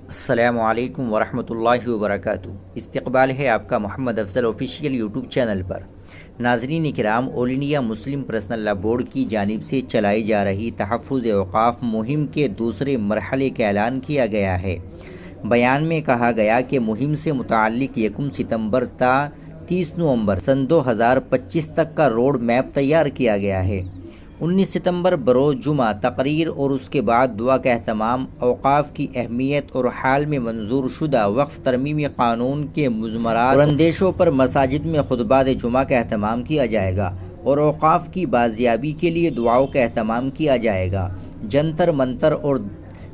السلام علیکم ورحمۃ اللہ وبرکاتہ۔ استقبال ہے آپ کا Muhammad Afzal official YouTube channel پر۔ ناظرین کرام، All India Muslim Personal Law Board کی جانب سے چلائی جا رہی تحفظ اوقاف مہم کے دوسرے مرحلے کا اعلان کیا گیا ہے۔ بیان میں کہا گیا کہ مہم سے متعلق 1 ستمبر تا 30 نومبر سن 2025 تک کا روڈ میپ تیار کیا گیا ہے۔ 19 ستمبر بروز جمعہ تقریر اور اس کے بعد دعا کا اہتمام، اوقاف کی اہمیت اور حال میں منظور شدہ وقف ترمیمی قانون کے مضمرات اور اندیشوں پر مساجد میں خطبات جمعہ کا اہتمام کیا جائے گا اور اوقاف کی بازیابی کے لیے دعاؤں کا اہتمام کیا جائے گا۔ جنتر منتر اور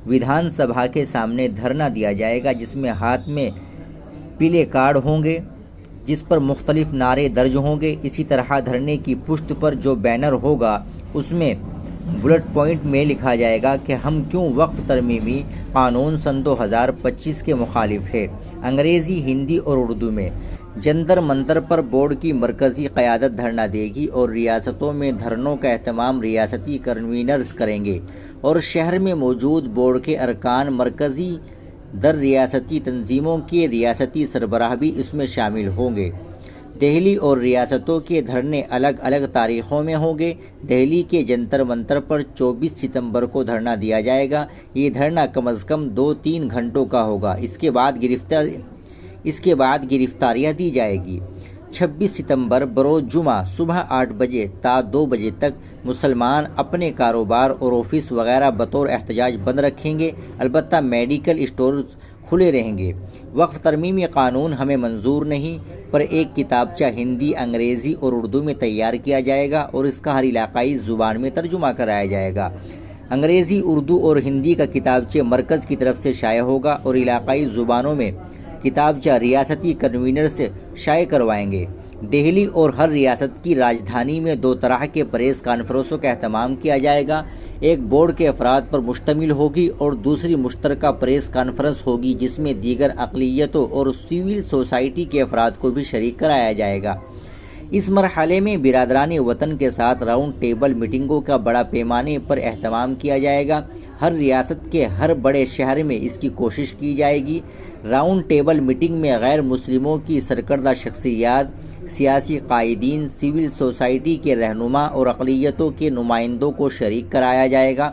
ودھان سبھا کے سامنے دھرنا دیا جائے گا، جس میں ہاتھ میں پیلے کارڈ ہوں گے جس پر مختلف نعرے درج ہوں گے۔ اسی طرح دھرنے کی پشت پر جو بینر ہوگا اس میں بلٹ پوائنٹ میں لکھا جائے گا کہ ہم کیوں وقف ترمیمی قانون سن 2025 کے مخالف ہے، انگریزی، ہندی اور اردو میں۔ جنتر منتر پر بورڈ کی مرکزی قیادت دھرنا دے گی اور ریاستوں میں دھرنوں کا اہتمام ریاستی کنوینرز کریں گے اور شہر میں موجود بورڈ کے ارکان مرکزی در ریاستی تنظیموں کے ریاستی سربراہ بھی اس میں شامل ہوں گے۔ دہلی اور ریاستوں کے دھرنے الگ الگ تاریخوں میں ہوں گے۔ دہلی کے جنتر منتر پر 24 ستمبر کو دھرنا دیا جائے گا۔ یہ دھرنا کم از کم 2-3 گھنٹوں کا ہوگا۔ اس کے بعد گرفتاریاں دی جائے گی۔ 26 ستمبر بروز جمعہ صبح 8 بجے تا 2 بجے تک مسلمان اپنے کاروبار اور آفس وغیرہ بطور احتجاج بند رکھیں گے، البتہ میڈیکل اسٹورز کھلے رہیں گے۔ وقف ترمیمی قانون ہمیں منظور نہیں پر ایک کتابچہ ہندی، انگریزی اور اردو میں تیار کیا جائے گا اور اس کا ہر علاقائی زبان میں ترجمہ کرایا جائے گا۔ انگریزی، اردو اور ہندی کا کتابچہ مرکز کی طرف سے شائع ہوگا اور علاقائی زبانوں میں کتابچہ ریاستی کنوینر سے شائع کروائیں گے۔ دہلی اور ہر ریاست کی راجدھانی میں 2 طرح کے پریس کانفرنسوں کا اہتمام کیا جائے گا، ایک بورڈ کے افراد پر مشتمل ہوگی اور دوسری مشترکہ پریس کانفرنس ہوگی جس میں دیگر اقلیتوں اور سول سوسائٹی کے افراد کو بھی شریک کرایا جائے گا۔ اس مرحلے میں برادران وطن کے ساتھ راؤنڈ ٹیبل میٹنگوں کا بڑا پیمانے پر اہتمام کیا جائے گا۔ ہر ریاست کے ہر بڑے شہر میں اس کی کوشش کی جائے گی۔ راؤنڈ ٹیبل میٹنگ میں غیر مسلموں کی سرکردہ شخصیات، سیاسی قائدین، سول سوسائٹی کے رہنما اور اقلیتوں کے نمائندوں کو شریک کرایا جائے گا۔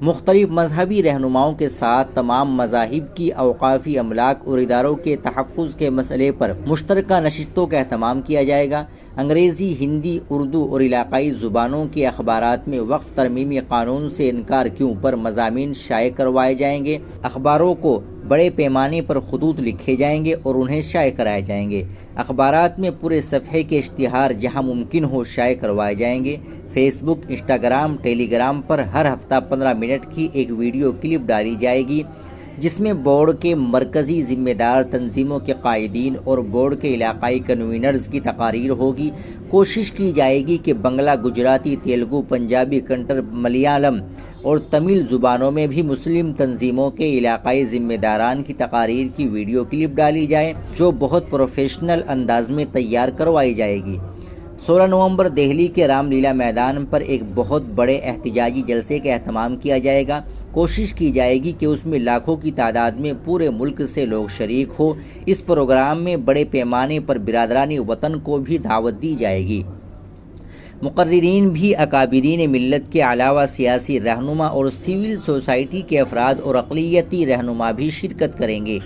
مختلف مذہبی رہنماؤں کے ساتھ تمام مذاہب کی اوقافی املاک اور اداروں کے تحفظ کے مسئلے پر مشترکہ نشستوں کا اہتمام کیا جائے گا۔ انگریزی، ہندی، اردو اور علاقائی زبانوں کے اخبارات میں وقف ترمیمی قانون سے انکار کیوں پر مضامین شائع کروائے جائیں گے۔ اخباروں کو بڑے پیمانے پر خطوط لکھے جائیں گے اور انہیں شائع کرائے جائیں گے۔ اخبارات میں پورے صفحے کے اشتہار جہاں ممکن ہو شائع کروائے جائیں گے۔ فیس بک، انسٹاگرام، ٹیلی گرام پر ہر ہفتہ 15 منٹ کی ایک ویڈیو کلپ ڈالی جائے گی جس میں بورڈ کے مرکزی ذمہ دار، تنظیموں کے قائدین اور بورڈ کے علاقائی کنوینرز کی تقاریر ہوگی۔ کوشش کی جائے گی کہ بنگلہ، گجراتی، تیلگو، پنجابی، کنڑ، ملیالم اور تمل زبانوں میں بھی مسلم تنظیموں کے علاقائی ذمہ داران کی تقاریر کی ویڈیو کلپ ڈالی جائے جو بہت پروفیشنل انداز میں تیار کروائی جائے گی۔ 16 نومبر دہلی کے رام لیلا میدان پر ایک بہت بڑے احتجاجی جلسے کا اہتمام کیا جائے گا۔ کوشش کی جائے گی کہ اس میں لاکھوں کی تعداد میں پورے ملک سے لوگ شریک ہوں۔ اس پروگرام میں بڑے پیمانے پر برادران وطن کو بھی دعوت دی جائے گی۔ مقررین بھی اکابرین ملت کے علاوہ سیاسی رہنما اور سول سوسائٹی کے افراد اور اقلیتی رہنما بھی شرکت کریں گے۔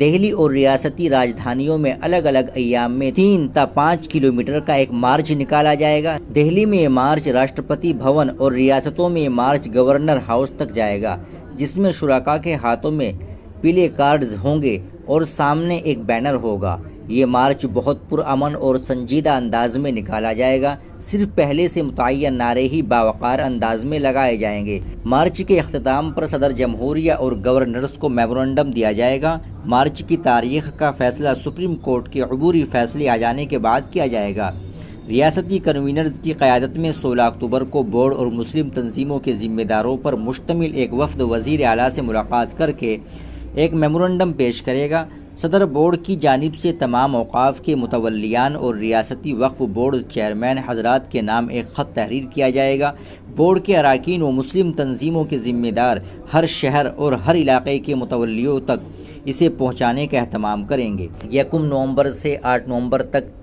دہلی اور ریاستی راجدھانیوں میں الگ الگ ایام میں 3 تا 5 کلومیٹر کا ایک مارچ نکالا جائے گا۔ دہلی میں یہ مارچ راشٹرپتی بھون اور ریاستوں میں یہ مارچ گورنر ہاؤس تک جائے گا، جس میں شرکاء کے ہاتھوں میں پیلے کارڈز ہوں گے اور سامنے ایک بینر ہوگا۔ یہ مارچ بہت پرامن اور سنجیدہ انداز میں نکالا جائے گا۔ صرف پہلے سے متعین نعرے ہی باوقار انداز میں لگائے جائیں گے۔ مارچ کے اختتام پر صدر جمہوریہ اور گورنرز کو میمورنڈم دیا جائے گا۔ مارچ کی تاریخ کا فیصلہ سپریم کورٹ کے عبوری فیصلے آ جانے کے بعد کیا جائے گا۔ ریاستی کنوینرز کی قیادت میں 16 اکتوبر کو بورڈ اور مسلم تنظیموں کے ذمہ داروں پر مشتمل ایک وفد وزیر اعلیٰ سے ملاقات کر کے ایک میمورنڈم پیش کرے گا۔ صدر بورڈ کی جانب سے تمام اوقاف کے متولیان اور ریاستی وقف بورڈ چیئرمین حضرات کے نام ایک خط تحریر کیا جائے گا۔ بورڈ کے اراکین و مسلم تنظیموں کے ذمہ دار ہر شہر اور ہر علاقے کے متولیوں تک اسے پہنچانے کا اہتمام کریں گے۔ 1 نومبر سے 8 نومبر تک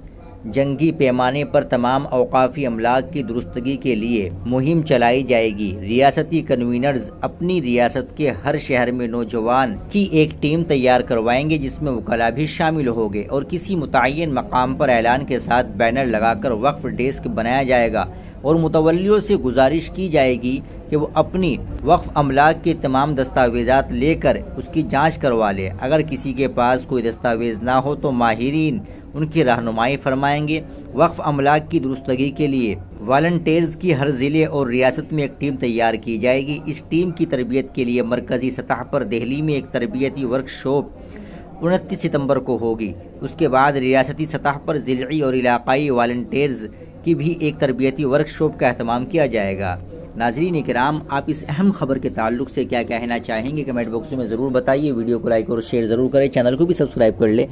جنگی پیمانے پر تمام اوقافی املاک کی درستگی کے لیے مہم چلائی جائے گی۔ ریاستی کنوینرز اپنی ریاست کے ہر شہر میں نوجوان کی ایک ٹیم تیار کروائیں گے جس میں وکلاء بھی شامل ہوں گے، اور کسی متعین مقام پر اعلان کے ساتھ بینر لگا کر وقف ڈیسک بنایا جائے گا، اور متولیوں سے گزارش کی جائے گی کہ وہ اپنی وقف املاک کے تمام دستاویزات لے کر اس کی جانچ کروا لے۔ اگر کسی کے پاس کوئی دستاویز نہ ہو تو ماہرین ان کی رہنمائی فرمائیں گے۔ وقف املاک کی درستگی کے لیے والنٹیئرز کی ہر ضلع اور ریاست میں ایک ٹیم تیار کی جائے گی۔ اس ٹیم کی تربیت کے لیے مرکزی سطح پر دہلی میں ایک تربیتی ورکشاپ 29 ستمبر کو ہوگی۔ اس کے بعد ریاستی سطح پر ضلعی اور علاقائی والنٹیئرز کی بھی ایک تربیتی ورکشاپ کا اہتمام کیا جائے گا۔ ناظرین کرام، آپ اس اہم خبر کے تعلق سے کیا کہنا چاہیں گے کمنٹ باکس میں ضرور بتائیے۔ ویڈیو کو لائک اور شیئر ضرور کریں، چینل کو بھی سبسکرائب کر لیں۔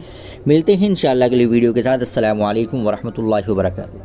ملتے ہیں انشاءاللہ اگلی ویڈیو کے ساتھ۔ السلام علیکم ورحمۃ اللہ وبرکاتہ۔